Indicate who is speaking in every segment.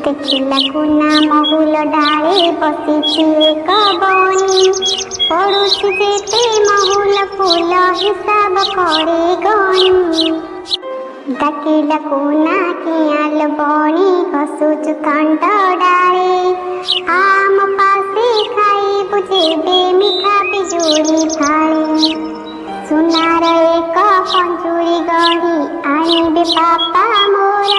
Speaker 1: ଦେଖିଲା କୁନା ମହୁଲ ଡାଳେ ବସିଛି ଏକ ବଣି, ପଡୁଛି ଯେତେ ମହୁଲ ଫୁଲ ହିସାବ କରେ ଗଣି। ଡାକିଲା କୁନା କିଆଲ ବଣି ଘସୁଛୁ ଖଣ୍ଡ ଡାଳେ, ଆମ ପାଶେ ଖାଇବୁ ଯେବେ ମିଠା ପିଜୁଳି ଫାଳେ। ସୁନାର ଏକ ପଞ୍ଜୁରୀ ଗଢ଼ି ଆଣିବେ ବାପା ମୋର,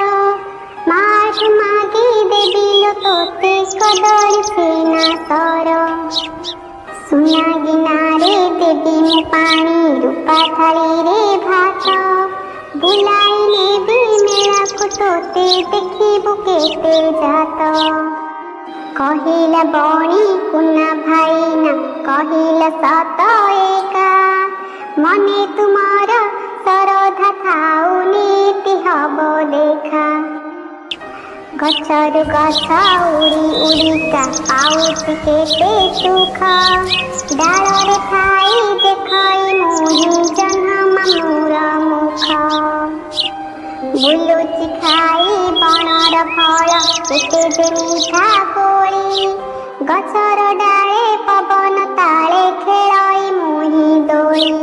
Speaker 1: ମାଠୁ ମାଗି ଦେବିଲୋ ତୋତେ କଦଳୀ ଛେନା ସର। ସୁନା ଗିନାରେ ଦେବି ମୁଁ ପାଣି, ରୂପା ଥାଳିରେ ଭାତ, ବୁଲାଇ ନେବି ମେଳାକୁ ତୋତେ ଦେଖିବୁ କେତେ ଜାତ। କହିଲା ବଣି କୁନା ଭାଇନା କହିଲା ସତ ଏକା, ମନେ ତୁମର ଶରଧା ଥାଉ ନୀତି ହବ ଦେଖା। ଗଛରୁ ଗଛ ଉଡ଼ି ଉଡ଼ିକା ପାଉଛି କେତେ ସୁଖ, ଡାଳରେ ଥାଇ ଦେଖଇ ମୁହିଁ ଜହ୍ନ ମାମୁଁର ମୁଖ। ବୁଲୁଛି ଖାଇ ବଣର ଫଳ କେତେ ଯେ ମିଠା କୋଳି, ଗଛର ଡାଳେ ପବନ ତାଳେ ଖେଳଇ ମୁହିଁ ଦୋଳି।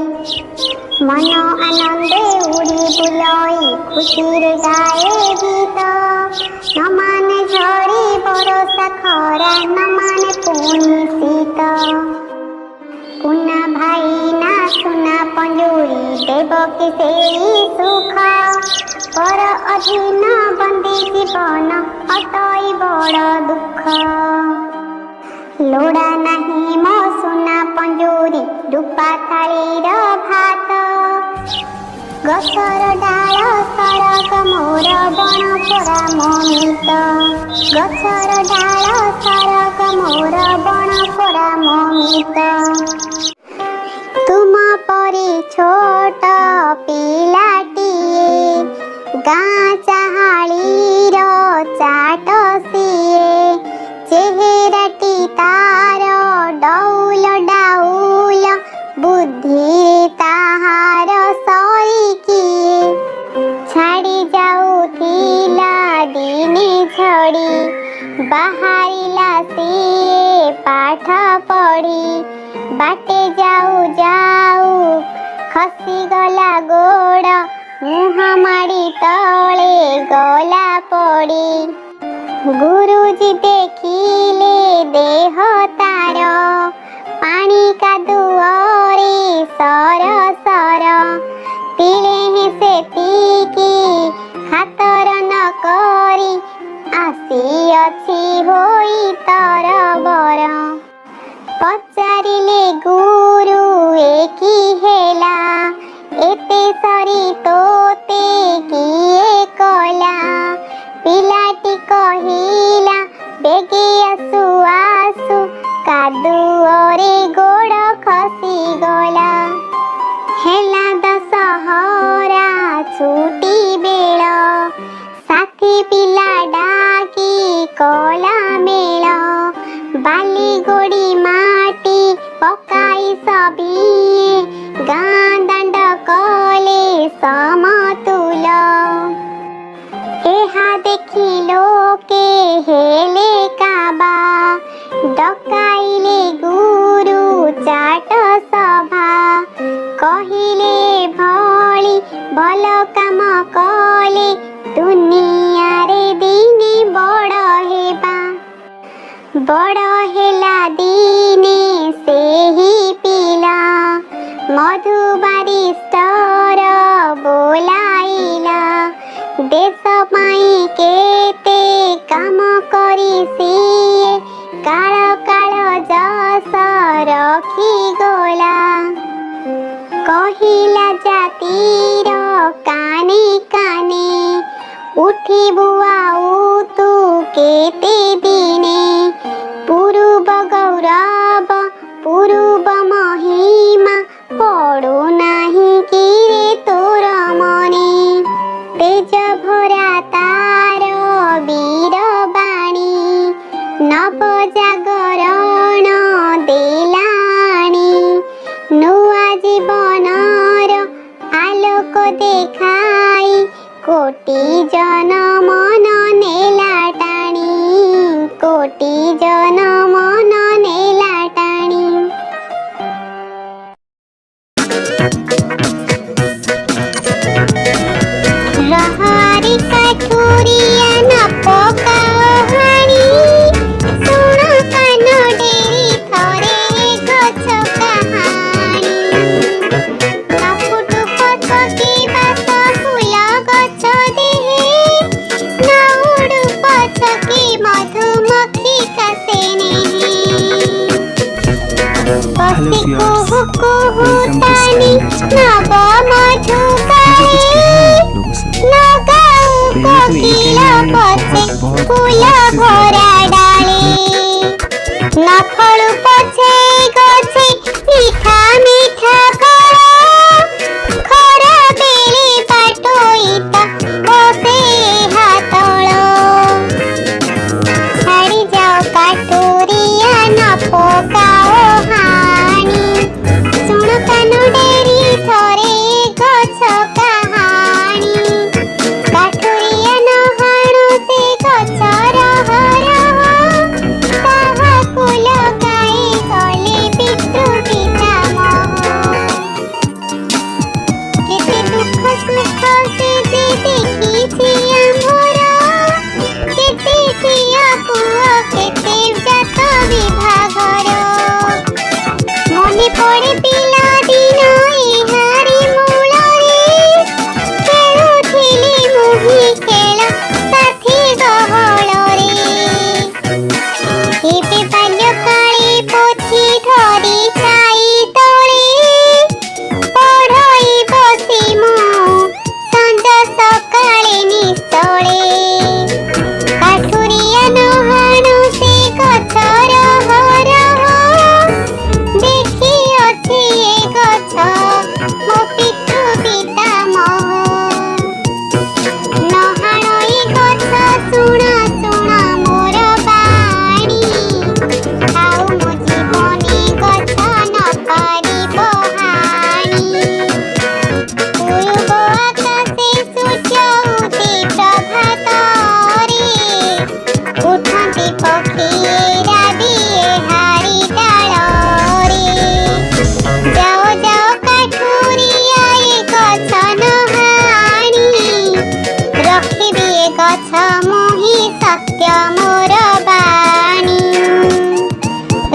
Speaker 1: ମନ ଆନନ୍ଦେ ଉଡ଼ି ବୁଲଇ ଖୁସିରେ ଗାଏ ଗୀତ, ନ ମାନେ ଝଡ଼ି ବରଷା ଖରା ନ ମାନେ ପୁଣି ଶୀତ। କୁନା ଭାଇନା ସୁନା ପଞ୍ଜୁରୀ ଦେବ କି ସେଇ ସୁଖ, ପର ଅଧୀନ ବନ୍ଦୀ ଜୀବନ ଅଟଇ ବଡ଼ ଦୁଃଖ। ଲୋଡ଼ା ନାହିଁ ମୋ ସୁନା ପଞ୍ଜୁରୀ ରୂପା ଥାଳିର ଭାତ, ଗଛର ଡାଳ ସରଗ ମୋର ବଣ ପୋରା ମମିତ। ଗଛର ଡାଳ ସରଗ ମୋର ବଣ ପୋରା ମମିତ। ତୁମ ପରି ଛୋଟ ପିଲାଟିଏ ଗାଁ ଚାହାଳିର ଚାଟ ସିଏ, ଚେହେରାଟି ତାର ଡଉଲ ଡାଉଲ, ବୁଦ୍ଧି ତାହାର ସରିକିଏ। ଛାଡ଼ି ଯାଉଥିଲା ଦିନେ ଝଡ଼ି, ବାହାରିଲା ସିଏ ପାଠ ପଢ଼ି। ବାଟେ ଯାଉ ଯାଉ ଖସିଗଲା ଗୋଡ଼, मुहामाड़ी तले गला पड़ी। गुरुजी देखिले देह तार पानी कादुअरे सर सर। तिले हे सेतिकी खातर न करी आसी होई तरबर। पचारिले गुरु एकी हेला एते सरी तोते किए कला। पिलाटी कहिला बेगे आसु आसु कादुअरे गोड़ खसी गला। हेला दशहरा छुटी बेल साथी पिला डाकी कला मेल। बाली गोड़ी माटी पकाई सबिए गाँ दांड कले समतुल। एहा देखी लोके हेले काबा डकाइले गुरु चाट सभा। कहिले भली भल काम कले दुनिया रे दिने बड़ हेबा। बड़ हेला दिने सेही पिला मधुबारिस्टर बोलाइला। देश पाई केते काम करी सिए काल काल जस रखी गला। कहिला जातिर काने काने उठी बुआ तू केते दिने। पूर्व गौरव पूर्व महिमा पड़ो नाही किरे तोर मने। तेज भरा तार वीर बाणी नव जागरण देलाणी। नुआ जीवनर आलोक देखाई कोटि जन मन नेला टाणी। कोटि जन मन नेला टाणी। रहरी काठुरिया न पकाओ हाणी सुण कान डेरी थरे गछ कहानी। नफुटु पछकी बास फूल गछ देहे न उडु पछकी मधुमक्खी कासे नेहे। पक्षी कुहु कुहु तानी नव मधुकाए लगाऊ कोकिला पछे फूल भरा डाले। न फलु पछे गछे मीठा मीठा फल खरा बेले बाटोइता बसे हातल। छाड़ी जाओ काठुरिया न पकाओ हाणी सुण कान डेरी थरे गछ कहानी। काठुरिया न हाणु से गछर हरह ताहाकु लगाई गले पितृ पितामह। केते दुख सुख से जे देखिछि आम्भर केते झिया पुଅ केते जात विभागर।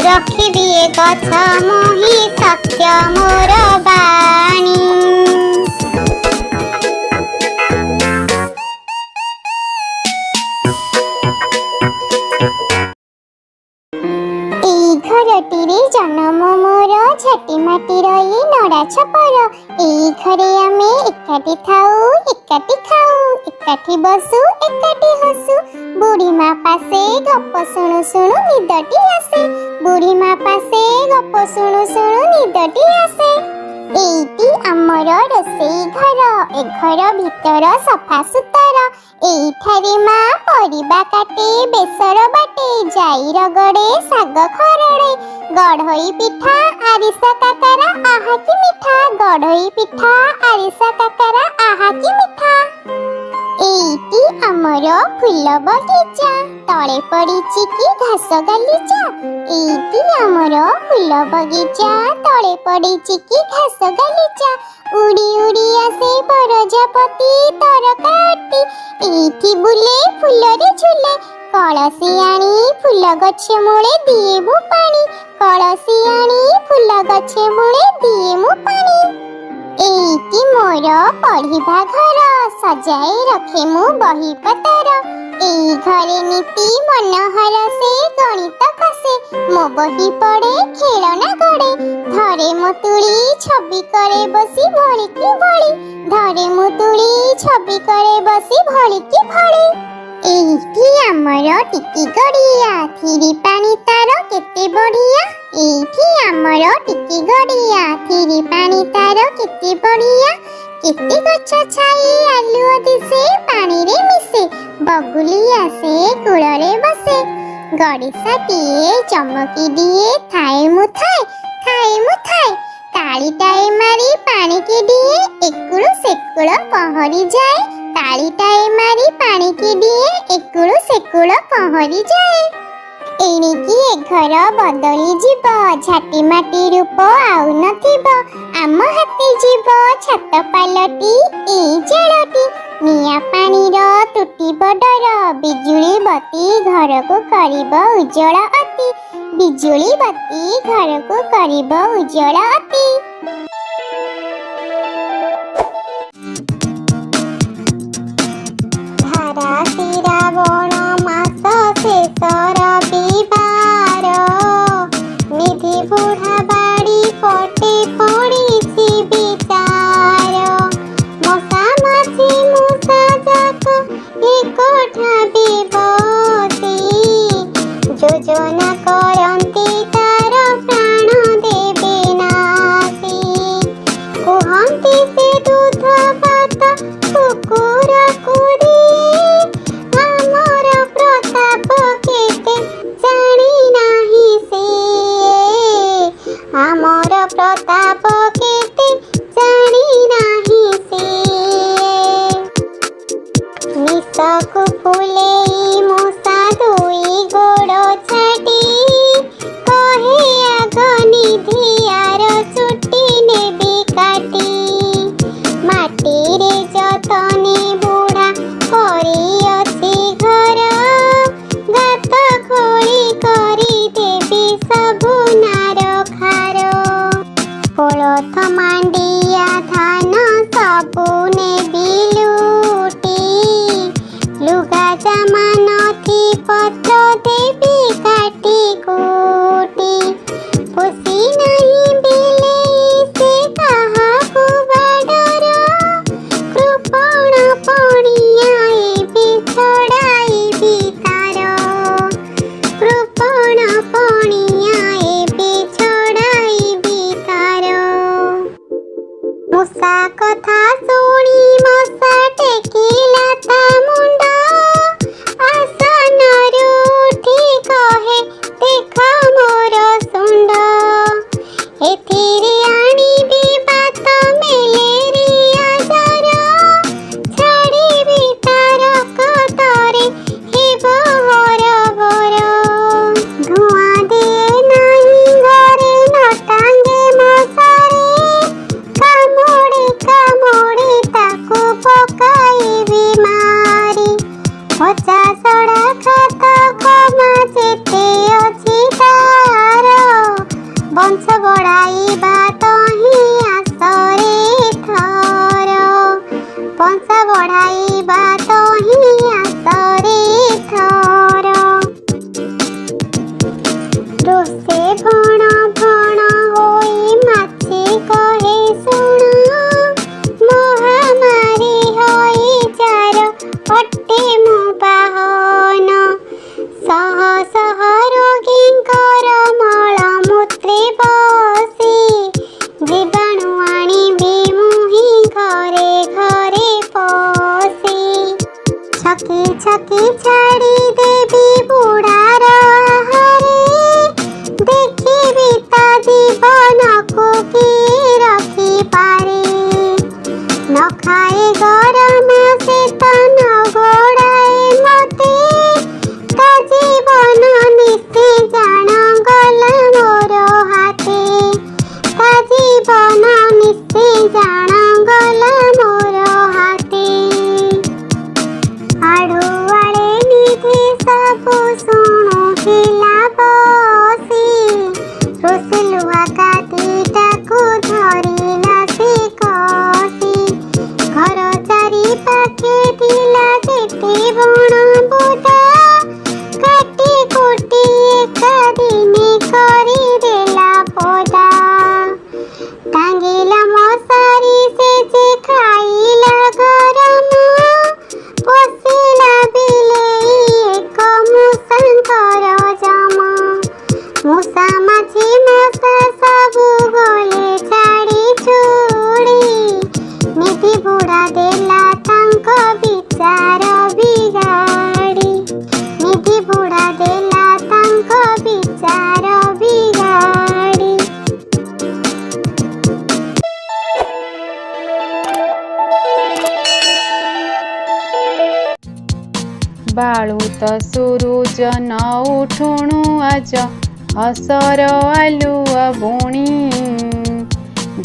Speaker 1: रखिबि ए गछ मोहि सत्य मोर बाणी। घरटी जन्म मोर झाटी माटी रही नड़ा छपर। एई घरे आमे एकाठी थाऊ एकाठी खाऊ एकाठी बसु एकाठी हसु। बुढ़ी माँ पासे गप शुणु शुणु निदटी आसे। बुढ़ी माँ पासे गप शुणु शुणु निदटी आसे। एइटी आमर रोसेई घर ए घर भितर सफा सुतर। एइठारे माँ परिबा काटे बेसर बाटे जाई रगड़े साग खरड़े। गढ़ई पिठा आरिसा काकरा आहा कि मिठा। गढ़ई पिठा आरिसा काकरा आहा कि मिठा। एइटी आमर फूल बगीचा तले पड़िछि कि घास गालीचा। एइटी आमर फूल बगीचा तले पड़िछि कि घास गालीचा। उड़ी उड़ी आसे प्रजापति तरकाटी। एइठी बुले फूलरे झुले कलसी आनी फूल गछ मूले दिए मु पानी। कलसी आनी फूल गछ मूले दिए मु पानी। एइटी मोर पढ़िबा घर सजाए रखे मु बही पतर। एई घरे नीति मनोहर से गणित कसे। मो बही पढ़े खेलना गड़े धरे मो तुली छवि करे बसी भली कि भली। धरे मो तुली छवि करे बसी भली कि भली। एइठी आमर टिकी गड़िया थिरी पानी तार केते बढ़िया। एइठी आमर टिकी गड़िया थिरी पानी तार केते बढ़िया। केते गछ छाई आलुओ दिसे पानी रे मिसे। बगुली आसे कूଳରେ बसे गड़िसाटिए चमकी दिए थाए मु थाए थाए मु थाए। तालीटाए मारी पानी के दिए एकुळु सेकुळ पहरी जाए। तालीटाए मारी पानी के दिए एकुळु सेकुळ पहरी जाए। एणिकी ए घर बदली जीव झाटी माटी रूप आउ नथिब। आम हाथी जीव छात पालटी एई जालटी। निया पानीर तुटिब डर बिजुली बत्ती घर को करिब उज्जवल अति। बिजुली बत्ती घर को करिब उज्जवल अति। धारा श्रावण मास शेष रविवार। निधि बुढ़ा बाड़ी पटे पड़िछि विचार। मशा माछी मूषा जाक एकठाबी बसी। योजना करन्ति तार प्राण देबे नासी। कुहन्ति से दूध भात कुकुर कुरी। आमर प्रताप केते जानी नाही से। आमर प्रताप केते जानी नाही से। निशकु फुलेई मूषा दुई गोड़ छाटी। कहे आग निधियार चुटी नेबी काटी। माटी रे जतने बुढ़ा करिअछि घर। गात खोली करी देबी सबु नार खार। कोलथ मांडिया धान सबु नेबी लुटी। लुगा जामा नथी पत्र देबी काटी कुटी। पोसी नहीं बिलेई से काहाकु बाडर। कृपण पणिया एबी छड़ाइबी तार। कृपण पणिया एबी छड़ाइबी तार। मूषा कथा शुणी मशा टेकिला ता मुंड। आसनरु उठी कहे देख मोर सुंड। एथिरे आनिबी बात मेलेरिया जर। छाड़िबी तार कतरे हेब हरबर। धुआं दिए नाही घरे न टांगे मशारे। कामुड़े कामुड़े ताकू पकाइबी मारी। ବଂଶ ବଢ଼ାଇବା ତହିଁ ଆସରେ ଥର, ବଂଶ ବଢ଼ାଇବା ତହିଁ ଆସରେ ଥର। ରୋଷେ ଭଣ ଭଣ ହୋଇ ମାଛି କହେ ଶୁଣ, ମହାମାରୀ ହୋଇ ଯାର ଅଟେ ମୁଁ ବାହନ। ଶହ ଶହ ରୋଗୀଙ୍କର ମଳମୂତ୍ରେ ବସି, ଜୀବାଣୁ ଆଣିବି ମୁହିଁ ଘରେ ଘରେ ପଶି। ଛକି ଛକି ଛାଡ଼ି ଦେବି ବୁଢ଼ାର ଆହାରେ, ଦେଖିବି ତା ଜୀବନକୁ କି ରଖିପାରେ। ନ ଖାଏ ଗରମ ସେ ତ ନ ଗୋଡ଼ାଏ ମତେ, ତା ଜୀବନ ନିଶି ଜାଣ ଗଲା ମୋର ହାତେ, ତା ଜୀବନ ନିଶି ଜାଣ ଗଲା ମୋର ହାତେ। ଆଢ଼ୁଆଳେ ନିଧି ସବୁ ଶୁଣୁଥିଲା ବସି, ରୋଷେ ଲୁହା କାଠିଟାକୁ ଧରିଲା ସେ କଷି। ଘର ଚାରିପାଖେ ଥିଲା ଯେତେ ବଣ ବୁଦା, କାଟି କୁଟି ଏକା ଦିନେ କରିଦେଲା ପଦା। ଟାଙ୍ଗିଲା ମଶାରୀ ସେ ଯେ ଖାଇଲା ଗରମ, ପଶିଲା ବିଲେଇ ଏକ ମୂଷାଙ୍କର ଜମ। ମୂଷା ମାଛି ମଶା ସବୁ ଗଲେ ଛାଡ଼ି ଛୁଡ଼ି, ନିଧି ବୁଢ଼ା ଦେଲା ତାଙ୍କ ବିଚାର ବିଗାଡ଼ି, ନିଧି ବୁଢ଼ା ଦେଲା ତାଙ୍କ ବିଚାର ବିଗାଡ଼ି।
Speaker 2: ବାଳୁତ ସୁରୁଜ ନ ଉଠୁଣୁ ଆଜ, ହସର ଆଲୁଅ ବୁଣି।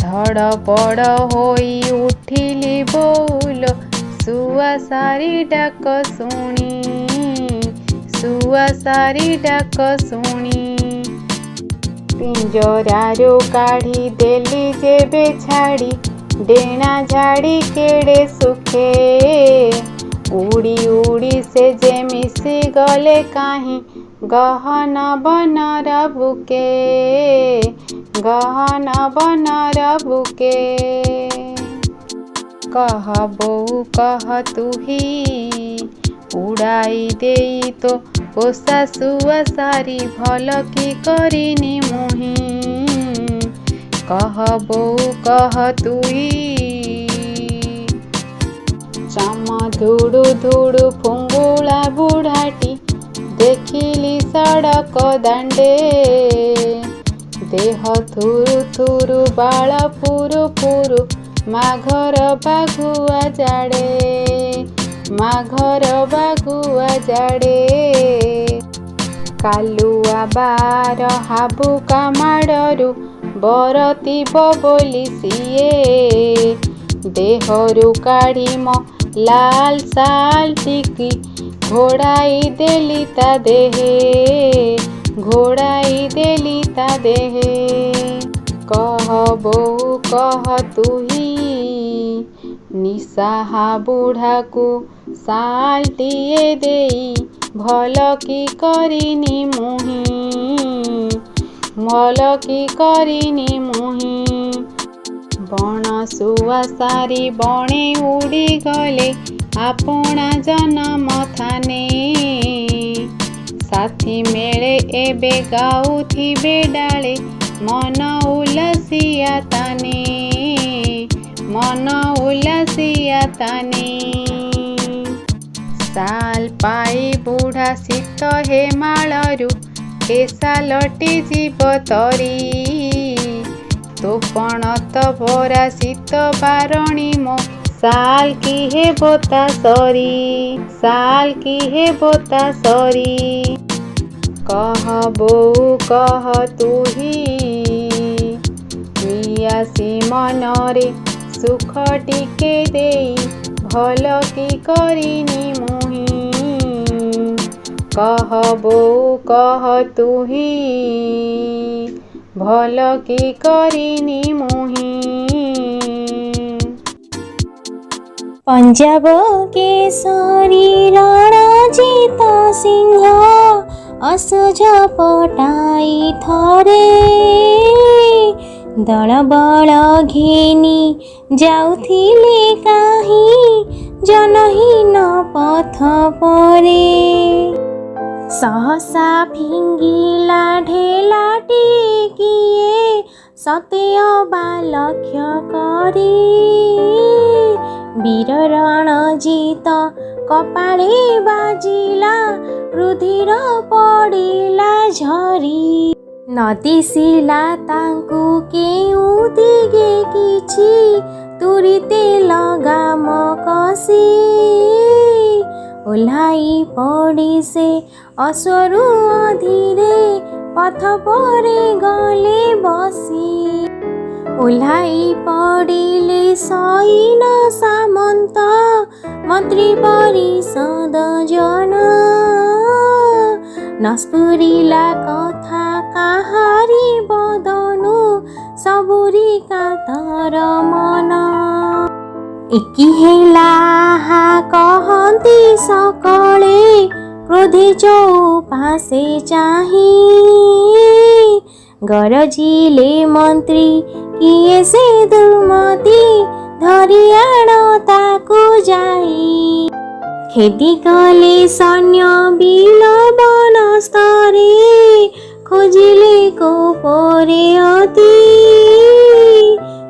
Speaker 2: ଧଡ଼ପଡ଼ ହୋଇ ଉଠିଲି ବଉଲ, ଶୁଆଶାରୀ ଡାକ ଶୁଣି, ଶୁଆଶାରୀ ଡାକ ଶୁଣି। ପିଞ୍ଜରାରୁ କାଢ଼ି ଦେଲି ଯେବେ ଛାଡ଼ି, ଡେଣା ଝାଡ଼ି କେଡ଼େ ସୁଖେ। ଉଡ଼ି ଉଡ଼ି ସେ ଯେ ମିଶି ଗଲେ କାହିଁ ଗହନ ବନର ବୁକେ, ଗହନ ବନର ବୁକେ। କହ ବୋଉ କହ ତୁହି, ଉଡ଼ାଇ ଦେଇ ତୋ ପୋଷା ଶୁଆଶାରୀ ଭଲ କି କରିନି ମୁହିଁ। କହ ବୋଉ କହ ତୁହି। ଚମ ଧୁଡ଼ୁ ଧୁଡ଼ୁ ଫୁଙ୍ଗୁଳା ବୁଢ଼ାଟି, ଦେଖିଲି ସଡ଼କ ଦାଣ୍ଡେ। ଦେହ ଥୁରୁ ଥୁରୁ ବାଳ ପୁରୁ ପୁରୁ, ମାଘର ବାଘୁଆ ଜାଡ଼େ, ମାଘର ବାଘୁଆ ଜାଡ଼େ। କାଲୁଆ ବାର ହାବୁକା ମାଡ଼ରୁ, ବରତିବ ବୋଲି ସିଏ। ଦେହରୁ କାଢ଼ି ମୋ ଲାଲ ଶାଲ ଟିକି, ଘୋଡ଼ାଇ ଦେଲି ତା ଦେହେ, ଘୋଡ଼ାଇ ଦେଲି ତା ଦେହେ। କହ ବୋଉ କହ ତୁହି, ନିଶାହା ବୁଢ଼ାକୁ ଶାଲଟିଏ ଦେଇ ଭଲ କି କରିନି ମୁହିଁ, ଭଲ କି କରିନି ମୁହିଁ। ବଣ ଶୁଆଶାରୀ ବଣେ ଉଡ଼ିଗଲେ, ଆପଣା ଜନମ ଥାନେ। ସାଥୀ ମେଳେ ଏବେ ଗାଉଥିବେ ଡାଳେ, ମନ ଉଲାସିଆ ତାନେ, ମନ ଉଲାସିଆ ତାନେ। ଶାଲ ପାଇ ବୁଢ଼ା ଶୀତ ହେମାଳରୁ, ଏ ଶାଲଟି ଯିବ ତରି। ତୋ ପଣତ ଭରା ଶୀତ ବାରଣୀ ମୋ, ଶାଲ କି ହେବ ତା ସରି, ଶାଲ କି ହେବ ତା ସରି। କହ ବୋଉ କହ ତୁହି, ନିଆସି ମନରେ ସୁଖ ଟିକେ ଦେଇ ଭଲ କି କରିନି ମୁହିଁ। କହ ବୋଉ କହ ତୁହି, भल कि करिनी मुही।
Speaker 3: पंजाब केसरी रणजित सिंह असोज पटाई थरे दल बल घेनी जाउथिले काहि जनहीन पथ परे सहसा फिंगिला ढेलाटी किए सते अबा लक्ष्य करी वीर रणजित कपाळे बाजिला रुधिर पड़िला झरी न दिसिला तांकु केउ दिगे किछि तुरिते लगाम कसी ओह्लाई पड़ी से अश्वरु अधीरे पथ परे गले बसी ओह्लाई पड़िले सैन सामंत मंत्री परिषद जन नस्पुरिला कथा काहारी बदनु सबुरी कातर मन एकी हेला हा कहती सकले क्रोधे चौपासे चाही गरजिले मंत्री किए से दुर्मति धरि आण ताकु जाई खेती कले सैन्य बिल बन स्तरे खोजिले को परे अति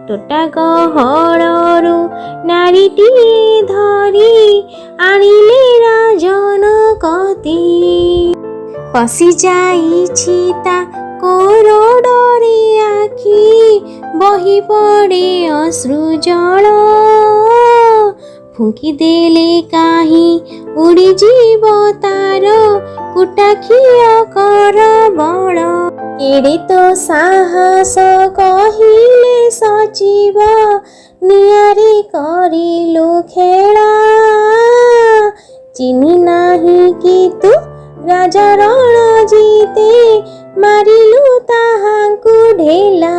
Speaker 3: टोटा गहळरू नारीटी धरी आनिले राजन कति पशि जाइछि ता कोरडरे आखि बही पड़े अश्रु जल फुंकी देले काहि उड़ी जीव तार कुटाखिया कर बड़ एड़े तो साहस कहिले सचिव नियारी करिलु खेला चिन्हि नाही कि तू राजा रणजिते मारिलु ताहांकु ढेला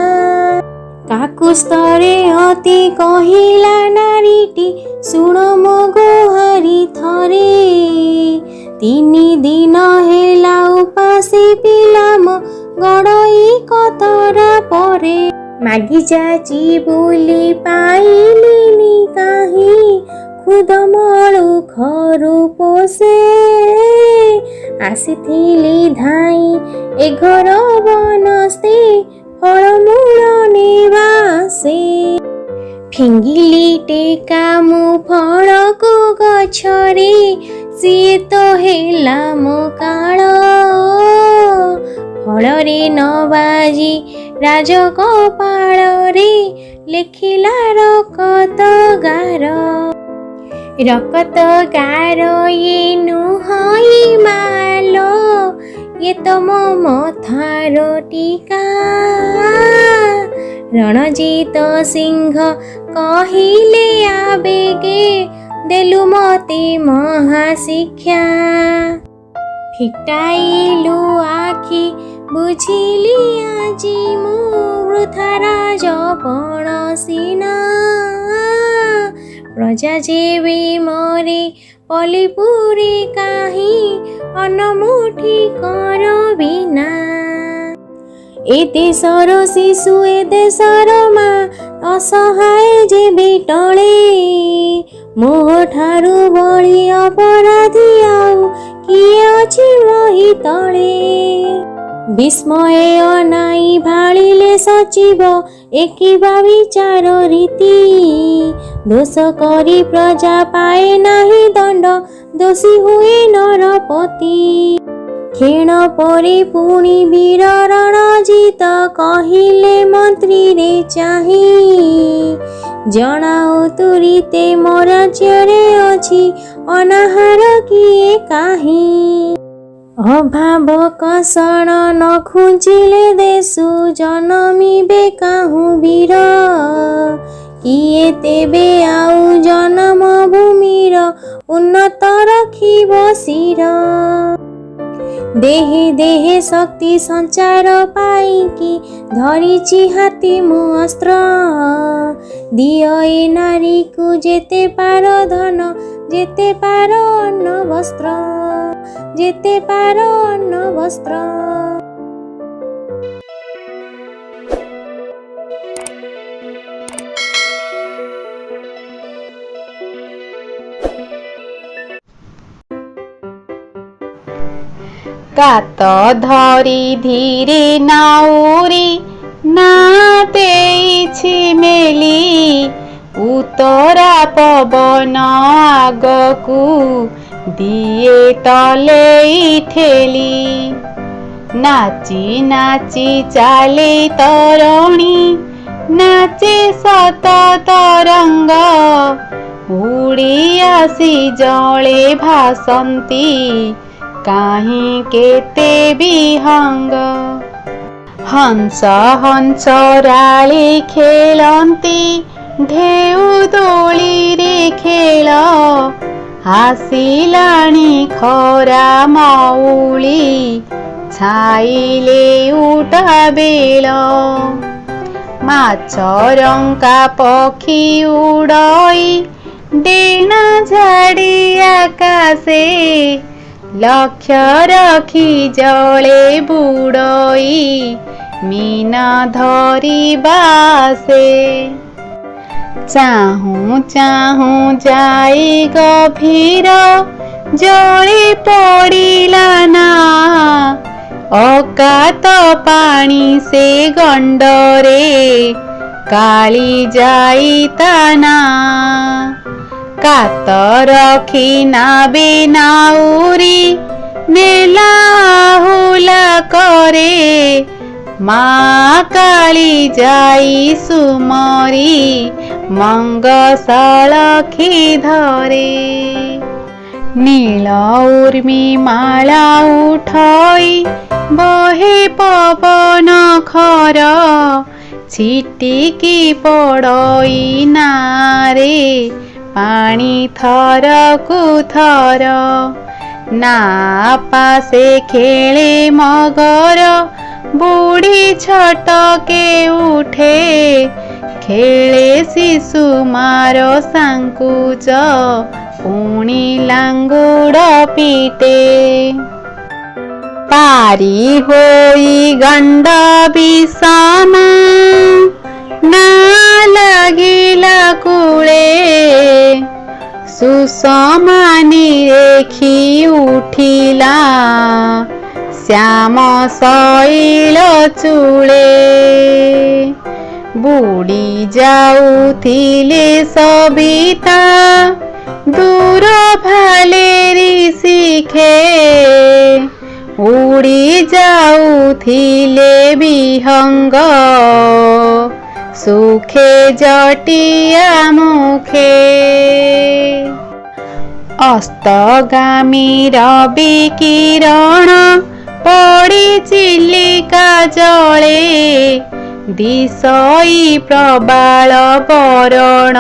Speaker 3: काकुस्तरे अति कहिला नारीटी सुण मो गुहारी थरे 3 दिन हेला उपासे पिलाम गड़ई कतरा परे मागी जाची बोली पाइलिनी काहि खुदमळु खरु पोसे आसिथिली धाई ए घर बनस्ते फलमूल नेवासे फिंगिली टेका मु फलको गछरे सिए तो हेला मो काळ फलरे न बाजी राज कपाଳରେ लेखिला रकत गार ये नुहई मालो ये तो मो मथार टीका रणजित सिंह कहिले आवेगे देलु मते महाशिक्षा फिटाइलु आखि बुझिली आजी मु वृथारा जपण सीना प्रजा जेबे मरे पलिपुरे काहि अनमुठी कर बिना ए देशर शिशु ए देशर माँ असहाय जेबे टळे मोह ठारू बळी अपराधी आउ किए अछि मोहि तळे विस्मय अनाई भाळिले सचिव एकिबा विचार रीति दोष करी प्रजा पाए नाही दंड दोषी हुए नरपति क्षीण परे पुणी वीर रणजित कहिले मंत्री रे चाही जनाओ तुरीते मोर राज्ୟରେ अछि अनाहार किए काहि अभाव कषण न खुंजिले देशु जनमिबे काहु वीर किए तेबे आउ जन्म भूमिर उन्नत रखिब शिर देहे देहे शक्ति संचार पाइकी धरिछि हाती मु अस्त्र दियो ए नारी को जेते पार धन जेते पार अन्न वस्त्र जेते पार अन्न वस्त्र।
Speaker 2: कात धरी धीरे नाउरी नातेइछि मेली उतरा पवन आगकू दिए तले ठेली नाची नाची चाले तरणी नाचे सत तरंग उड़ी आसी जले भासंती काहीं केते विहंग हंस हंस राली खेलंती ढेउ दोली रे खेल आसिलाणी खरा मौली छाइले उठा बेल माछ रंका पक्षी उड़ई डेणा झाड़ी आकाशे लक्ष्य रखी जले बुड़ई मीना धरी बासे चाहूं चाहूं जाई गभीर जली पड़िला ना अकात पानी से गंडरे काली जाई ताना कात रखी नाबे नाउरी नेला हुला करे माँ काली जाई सुमरी मंगसलखी धरे नील उर्मी माला उठई बहे पवन खर छिटिकी पड़ई नारे पानी थर कु थर ना पासे खेले मगर बुढ़ी छटके उठे खेले शिशु मारो सांकुच पुणी लांगुड़ पीटे पारी होई गंड विषम ना लगिला कूले सुषमानी रेखी उठिला श्याम शैल चूले बुड़ी जाउथिले सबिता दूर भालेरी शिखे उड़ी जाउथिले विहंग सुखे जटिया मुखे अस्तगामी रवि किरण पड़ी चिलिका जले दिशई प्रबाल बरण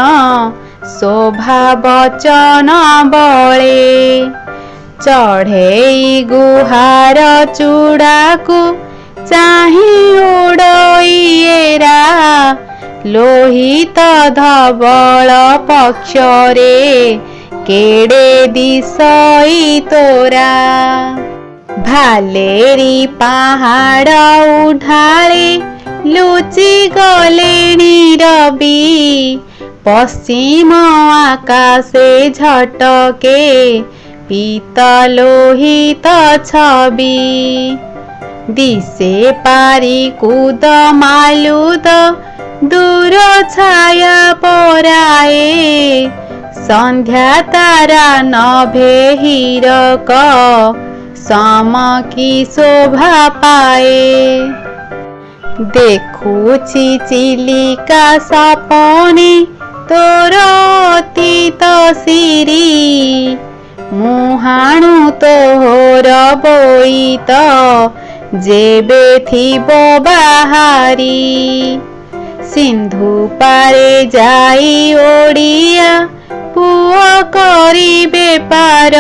Speaker 2: शोभा बचन बळे चढ़ेई गुहार चूड़ाकू चाही उड़ईरा लोहित धवल पक्षरे केड़े दिशई तोरा भालेरी पहाड़ उठाले लुचि गलेणी रवि पश्चिम आकाशे झटके पीत लोहित छवि दिशे पारी कूद मालुद दूर छाया पराए संध्या तारा नभे हीरक सम की शोभा पाए देखुछि चिलिका सपने तोर अतीत सिरी मुहाणु तोहर बोईत जेबे थिबो बाहारी सिंधु पारे जाई ओडिया पुओ करी बेपार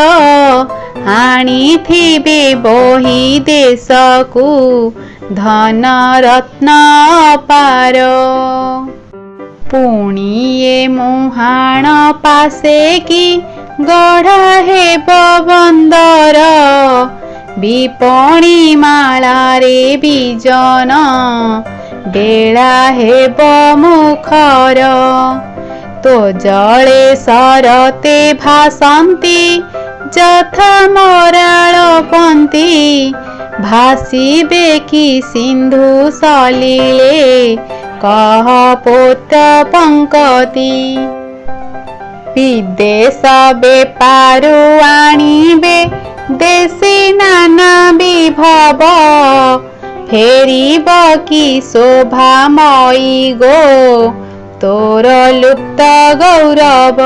Speaker 2: ଆଣିଥିବେ ବହି ଦେଶକୁ ଧନ ରତ୍ନ ପାର। ପୁଣି ଏ ମୁହାଣ ପାଶେ କି ଗଢ଼ା ହେବ ବନ୍ଦର, ବିପଣି ମାଳାରେ ବିଜନ ବେଳା ହେବ ମୁଖର। ତୋ ଜଳେ ସରତେ ଭାସନ୍ତି ଯଥା ମରାଳ ପନ୍ତି, ଭାସିବେ କି ସିନ୍ଧୁ ସଲିଳେ କହ ପୋତ ପଙ୍କତି। ବିଦେଶ ବେପାରୁ ଆଣିବେ ଦେଶୀ ନାନା ବିଭବ, ଫେରିବ କି ଶୋଭାମୟୀ ଗୋ ତୋର ଲୁପ୍ତ ଗୌରବ।